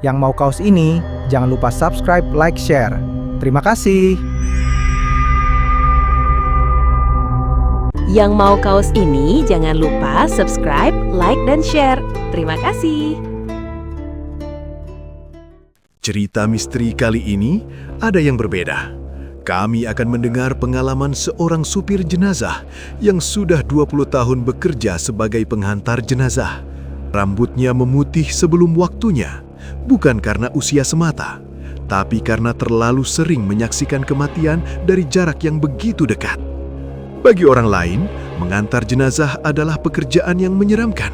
Yang mau kaos ini, jangan lupa subscribe, like, share. Terima kasih. Yang mau kaos ini jangan lupa subscribe, like, dan share. Terima kasih. Cerita misteri kali ini ada yang berbeda. Kami akan mendengar pengalaman seorang supir jenazah yang sudah 20 tahun bekerja sebagai penghantar jenazah. Rambutnya memutih sebelum waktunya, bukan karena usia semata, tapi karena terlalu sering menyaksikan kematian dari jarak yang begitu dekat. Bagi orang lain, mengantar jenazah adalah pekerjaan yang menyeramkan.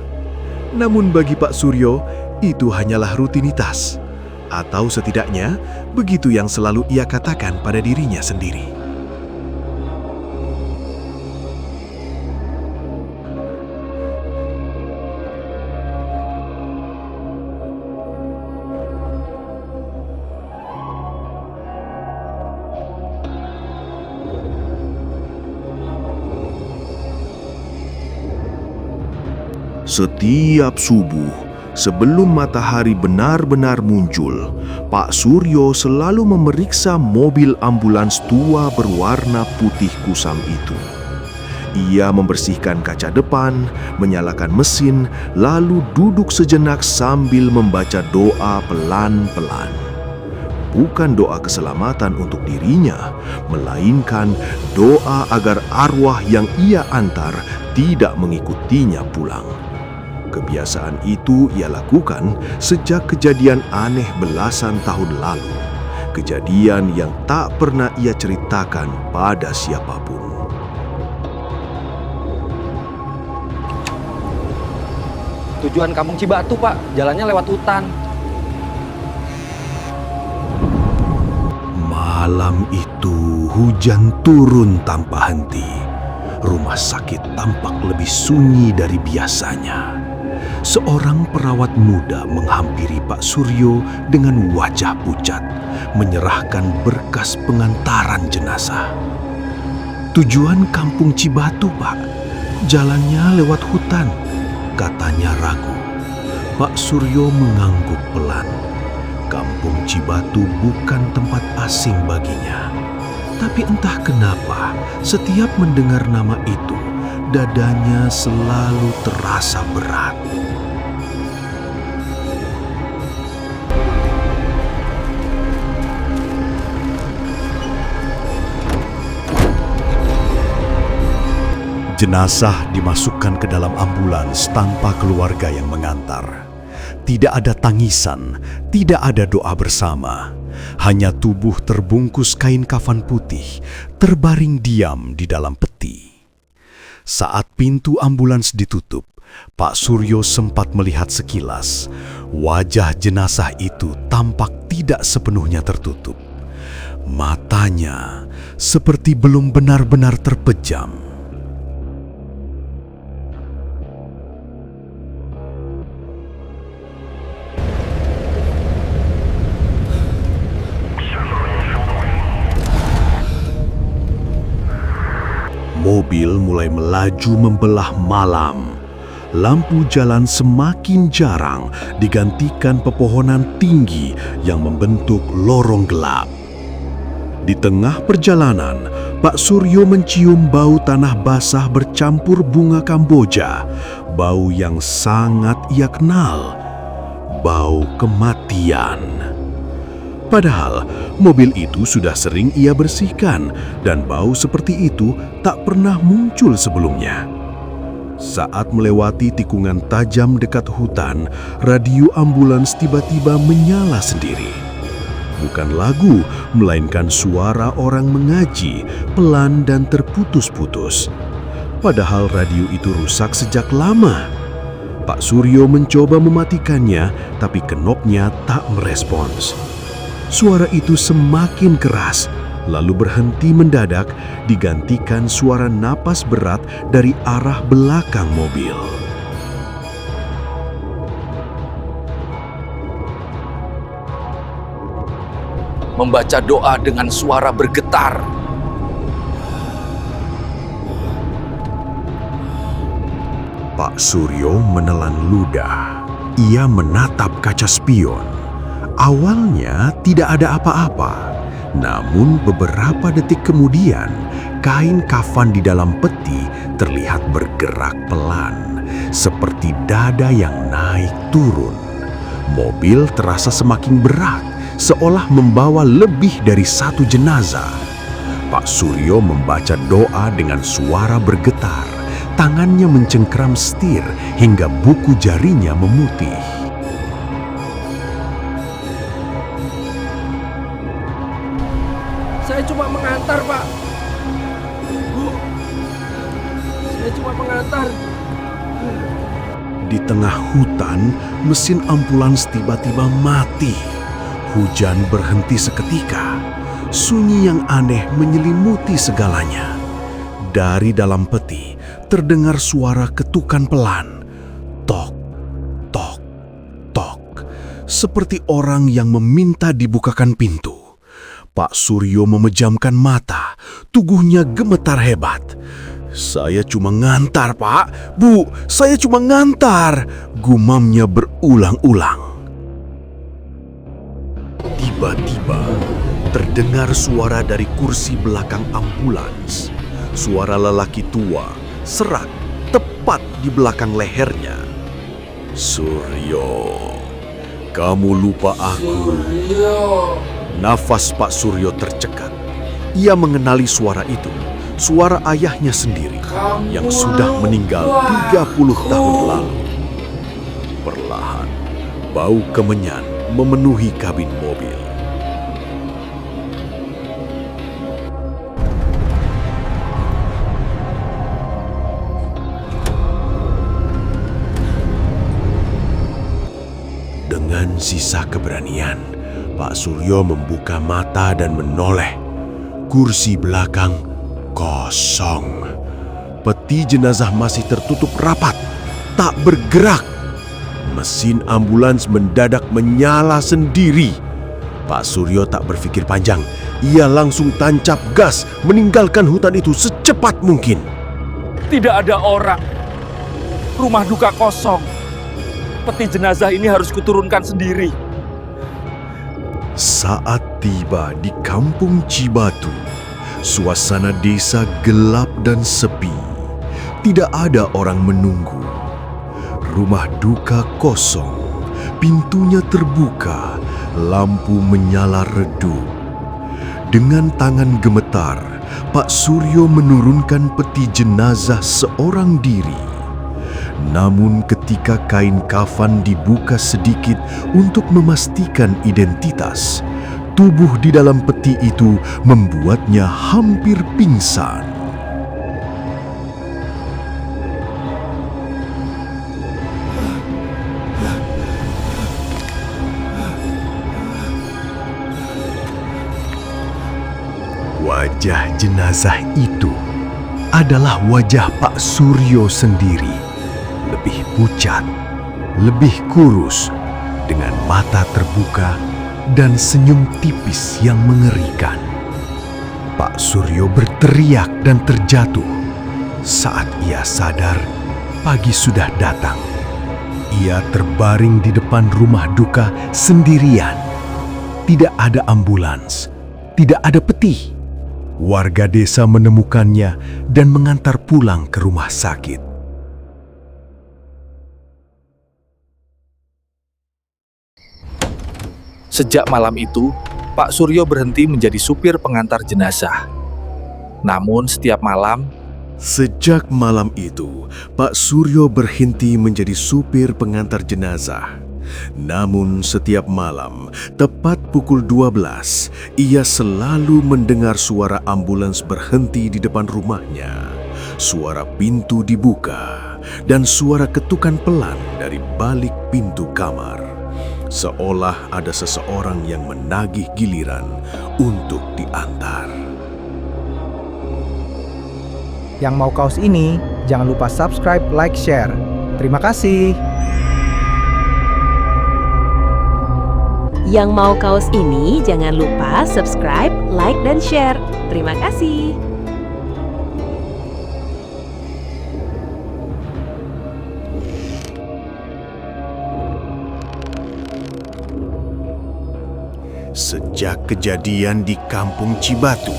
Namun bagi Pak Suryo, itu hanyalah rutinitas. Atau setidaknya, begitu yang selalu ia katakan pada dirinya sendiri. Setiap subuh, sebelum matahari benar-benar muncul, Pak Suryo selalu memeriksa mobil ambulans tua berwarna putih kusam itu. Ia membersihkan kaca depan, menyalakan mesin, lalu duduk sejenak sambil membaca doa pelan-pelan. Bukan doa keselamatan untuk dirinya, melainkan doa agar arwah yang ia antar tidak mengikutinya pulang. Kebiasaan itu ia lakukan sejak kejadian aneh belasan tahun lalu. Kejadian yang tak pernah ia ceritakan pada siapapun. Tujuan Kampung Cibatu, Pak. Jalannya lewat hutan. Malam itu hujan turun tanpa henti. Rumah sakit tampak lebih sunyi dari biasanya. Seorang perawat muda menghampiri Pak Suryo dengan wajah pucat, menyerahkan berkas pengantaran jenazah. Tujuan Kampung Cibatu, Pak. Jalannya lewat hutan, katanya ragu. Pak Suryo mengangguk pelan. Kampung Cibatu bukan tempat asing baginya. Tapi entah kenapa, setiap mendengar nama itu, dadanya selalu terasa berat. Jenazah dimasukkan ke dalam ambulans tanpa keluarga yang mengantar. Tidak ada tangisan, tidak ada doa bersama. Hanya tubuh terbungkus kain kafan putih, terbaring diam di dalam peti. Saat pintu ambulans ditutup, Pak Suryo sempat melihat sekilas. Wajah jenazah itu tampak tidak sepenuhnya tertutup. Matanya seperti belum benar-benar terpejam. Mobil mulai melaju membelah malam. Lampu jalan semakin jarang digantikan pepohonan tinggi yang membentuk lorong gelap. Di tengah perjalanan, Pak Suryo mencium bau tanah basah bercampur bunga Kamboja, bau yang sangat ia kenal, bau kematian. Padahal mobil itu sudah sering ia bersihkan dan bau seperti itu tak pernah muncul sebelumnya. Saat melewati tikungan tajam dekat hutan, radio ambulans tiba-tiba menyala sendiri. Bukan lagu, melainkan suara orang mengaji, pelan dan terputus-putus. Padahal radio itu rusak sejak lama. Pak Suryo mencoba mematikannya, tapi knopnya tak merespons. Suara itu semakin keras, lalu berhenti mendadak, digantikan suara napas berat dari arah belakang mobil. Membaca doa dengan suara bergetar. Pak Suryo menelan ludah. Ia menatap kaca spion. Awalnya tidak ada apa-apa, namun beberapa detik kemudian kain kafan di dalam peti terlihat bergerak pelan, seperti dada yang naik turun. Mobil terasa semakin berat, seolah membawa lebih dari satu jenazah. Pak Suryo membaca doa dengan suara bergetar. Tangannya mencengkram setir hingga buku jarinya memutih. Saya cuma mengantar, Pak. Bu, saya cuma mengantar. Di tengah hutan, mesin ambulans tiba-tiba mati. Hujan berhenti seketika. Sunyi yang aneh menyelimuti segalanya. Dari dalam peti, terdengar suara ketukan pelan. Tok, tok, tok. Seperti orang yang meminta dibukakan pintu. Pak Suryo memejamkan mata. Tubuhnya gemetar hebat. "Saya cuma ngantar, Pak. Bu, saya cuma ngantar," gumamnya berulang-ulang. Tiba-tiba, terdengar suara dari kursi belakang ambulans. Suara lelaki tua, serak, tepat di belakang lehernya. "Suryo, kamu lupa aku." Nafas Pak Suryo tercekat. Ia mengenali suara itu, suara ayahnya sendiri yang sudah meninggal 30 tahun lalu. Perlahan, bau kemenyan memenuhi kabin mobil. Dengan sisa keberanian, Pak Suryo membuka mata dan menoleh. Kursi belakang kosong. Peti jenazah masih tertutup rapat, tak bergerak. Mesin ambulans mendadak menyala sendiri. Pak Suryo tak berpikir panjang. Ia langsung tancap gas meninggalkan hutan itu secepat mungkin. Tidak ada orang. Rumah duka kosong. Peti jenazah ini harus kuturunkan sendiri. Saat tiba di kampung Cibatu, suasana desa gelap dan sepi. Tidak ada orang menunggu. Rumah duka kosong, pintunya terbuka, lampu menyala redup. Dengan tangan gemetar, Pak Suryo menurunkan peti jenazah seorang diri. Namun ketika kain kafan dibuka sedikit untuk memastikan identitas, tubuh di dalam peti itu membuatnya hampir pingsan. Wajah jenazah itu adalah wajah Pak Suryo sendiri. Lebih pucat, lebih kurus, dengan mata terbuka dan senyum tipis yang mengerikan. Pak Suryo berteriak dan terjatuh. Saat ia sadar, pagi sudah datang. Ia terbaring di depan rumah duka sendirian. Tidak ada ambulans, tidak ada peti. Warga desa menemukannya dan mengantar pulang ke rumah sakit. Sejak malam itu, Pak Suryo berhenti menjadi supir pengantar jenazah. Namun setiap malam, Sejak malam itu, Pak Suryo berhenti menjadi supir pengantar jenazah. Namun setiap malam, tepat pukul 12, ia selalu mendengar suara ambulans berhenti di depan rumahnya. Suara pintu dibuka dan suara ketukan pelan dari balik pintu kamar. Seolah ada seseorang yang menagih giliran untuk diantar. Yang mau kaos ini, jangan lupa subscribe, like, share. Terima kasih. Yang mau kaos ini jangan lupa subscribe, like, dan share. Terima kasih. Sejak kejadian di kampung Cibatu,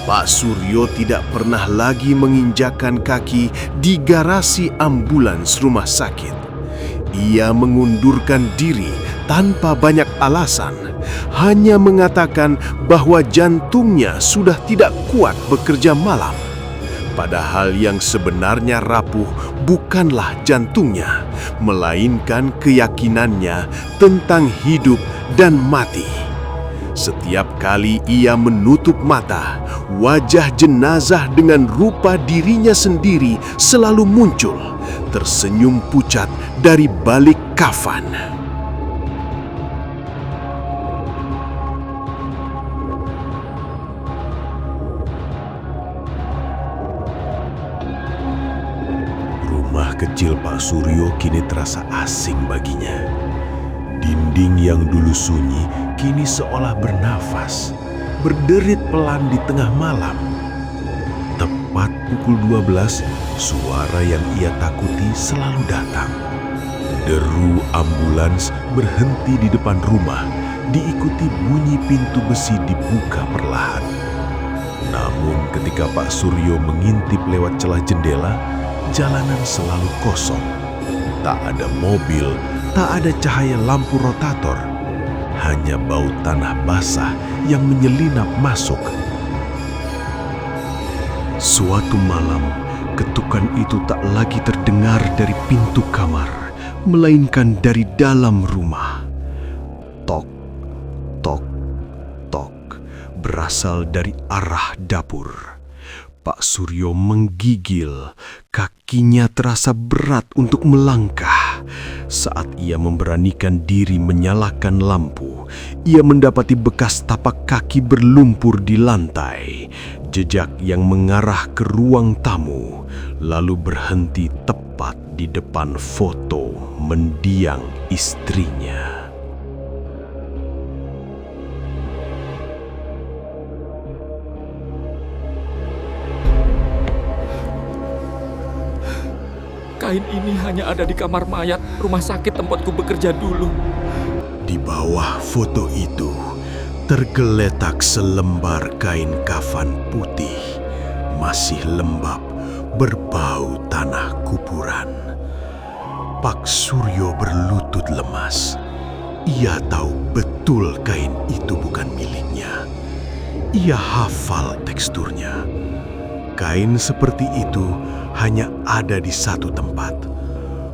Pak Suryo tidak pernah lagi menginjakkan kaki di garasi ambulans rumah sakit. Ia mengundurkan diri tanpa banyak alasan, hanya mengatakan bahwa jantungnya sudah tidak kuat bekerja malam. Padahal yang sebenarnya rapuh bukanlah jantungnya, melainkan keyakinannya tentang hidup dan mati. Setiap kali ia menutup mata, wajah jenazah dengan rupa dirinya sendiri selalu muncul, tersenyum pucat dari balik kafan. Rumah kecil Pak Suryo kini terasa asing baginya. Dinding yang dulu sunyi kini seolah bernafas, berderit pelan di tengah malam. Tepat pukul 12, suara yang ia takuti selalu datang. Deru ambulans berhenti di depan rumah, diikuti bunyi pintu besi dibuka perlahan. Namun ketika Pak Suryo mengintip lewat celah jendela, jalanan selalu kosong. Tak ada mobil, tak ada cahaya lampu rotator, hanya bau tanah basah yang menyelinap masuk. Suatu malam, ketukan itu tak lagi terdengar dari pintu kamar, melainkan dari dalam rumah. Tok, tok, tok, berasal dari arah dapur. Pak Suryo menggigil, kakinya terasa berat untuk melangkah. Saat ia memberanikan diri menyalakan lampu, ia mendapati bekas tapak kaki berlumpur di lantai, jejak yang mengarah ke ruang tamu, lalu berhenti tepat di depan foto mendiang istrinya. Kain ini hanya ada di kamar mayat rumah sakit tempatku bekerja dulu. Di bawah foto itu tergeletak selembar kain kafan putih, masih lembab, berbau tanah kuburan. Pak Suryo berlutut lemas. Ia tahu betul kain itu bukan miliknya. Ia hafal teksturnya. Kain seperti itu hanya ada di satu tempat,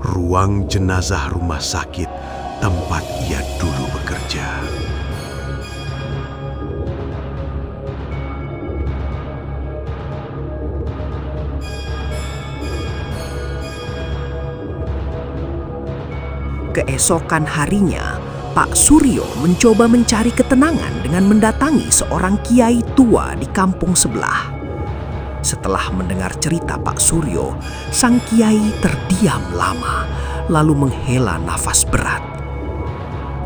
ruang jenazah rumah sakit tempat ia dulu bekerja. Keesokan harinya, Pak Suryo mencoba mencari ketenangan dengan mendatangi seorang kiai tua di kampung sebelah. Setelah mendengar cerita Pak Suryo, sang kiai terdiam lama, lalu menghela nafas berat.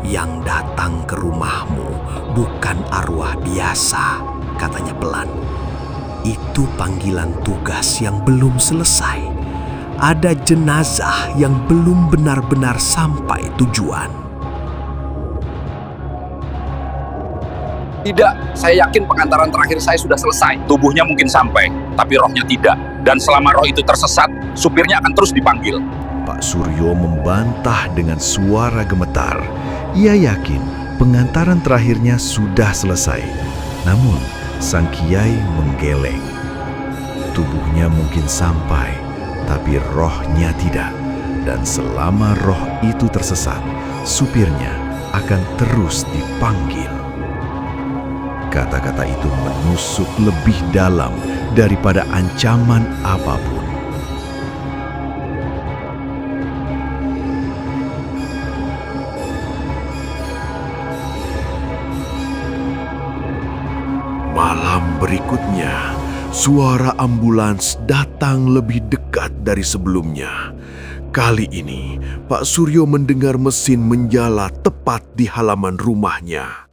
"Yang datang ke rumahmu bukan arwah biasa," katanya pelan. "Itu panggilan tugas yang belum selesai. Ada jenazah yang belum benar-benar sampai tujuan." Tidak, saya yakin pengantaran terakhir saya sudah selesai. Tubuhnya mungkin sampai, tapi rohnya tidak. Dan selama roh itu tersesat, supirnya akan terus dipanggil. Pak Suryo membantah dengan suara gemetar. Ia yakin pengantaran terakhirnya sudah selesai. Namun, sang kiai menggeleng. Tubuhnya mungkin sampai, tapi rohnya tidak. Dan selama roh itu tersesat, supirnya akan terus dipanggil. Kata-kata itu menusuk lebih dalam daripada ancaman apapun. Malam berikutnya, suara ambulans datang lebih dekat dari sebelumnya. Kali ini, Pak Suryo mendengar mesin menjala tepat di halaman rumahnya.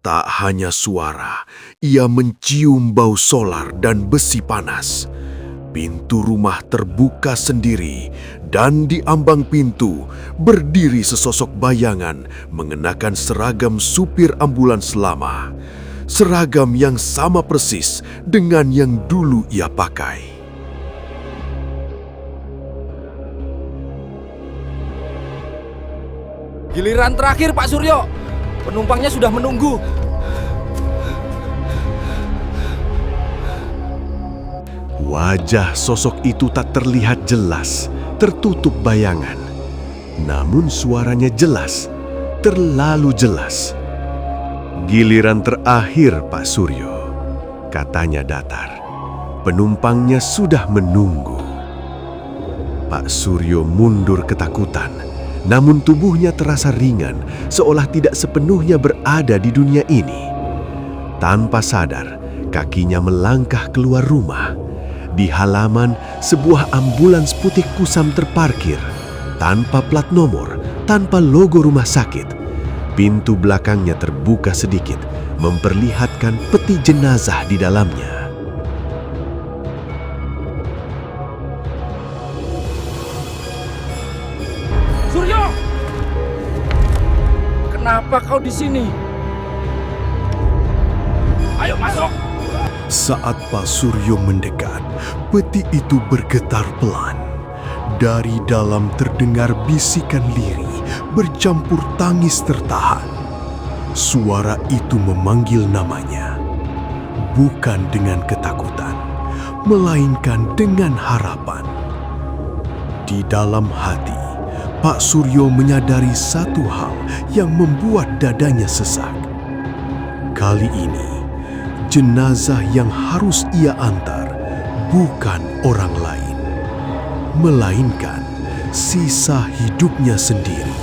Tak hanya suara, ia mencium bau solar dan besi panas. Pintu rumah terbuka sendiri dan di ambang pintu berdiri sesosok bayangan mengenakan seragam supir ambulans lama. Seragam yang sama persis dengan yang dulu ia pakai. Giliran terakhir Pak Suryo. Penumpangnya sudah menunggu. Wajah sosok itu tak terlihat jelas, tertutup bayangan. Namun suaranya jelas, terlalu jelas. Giliran terakhir Pak Suryo, katanya datar. Penumpangnya sudah menunggu. Pak Suryo mundur ketakutan, namun tubuhnya terasa ringan, seolah tidak sepenuhnya berada di dunia ini. Tanpa sadar, kakinya melangkah keluar rumah. Di halaman, sebuah ambulans putih kusam terparkir, tanpa plat nomor, tanpa logo rumah sakit. Pintu belakangnya terbuka sedikit, memperlihatkan peti jenazah di dalamnya. Suryo! Kenapa kau di sini? Ayo masuk! Saat Pak Suryo mendekat, peti itu bergetar pelan. Dari dalam terdengar bisikan lirih bercampur tangis tertahan. Suara itu memanggil namanya, bukan dengan ketakutan, melainkan dengan harapan. Di dalam hati, Pak Suryo menyadari satu hal yang membuat dadanya sesak. Kali ini, jenazah yang harus ia antar bukan orang lain, melainkan sisa hidupnya sendiri.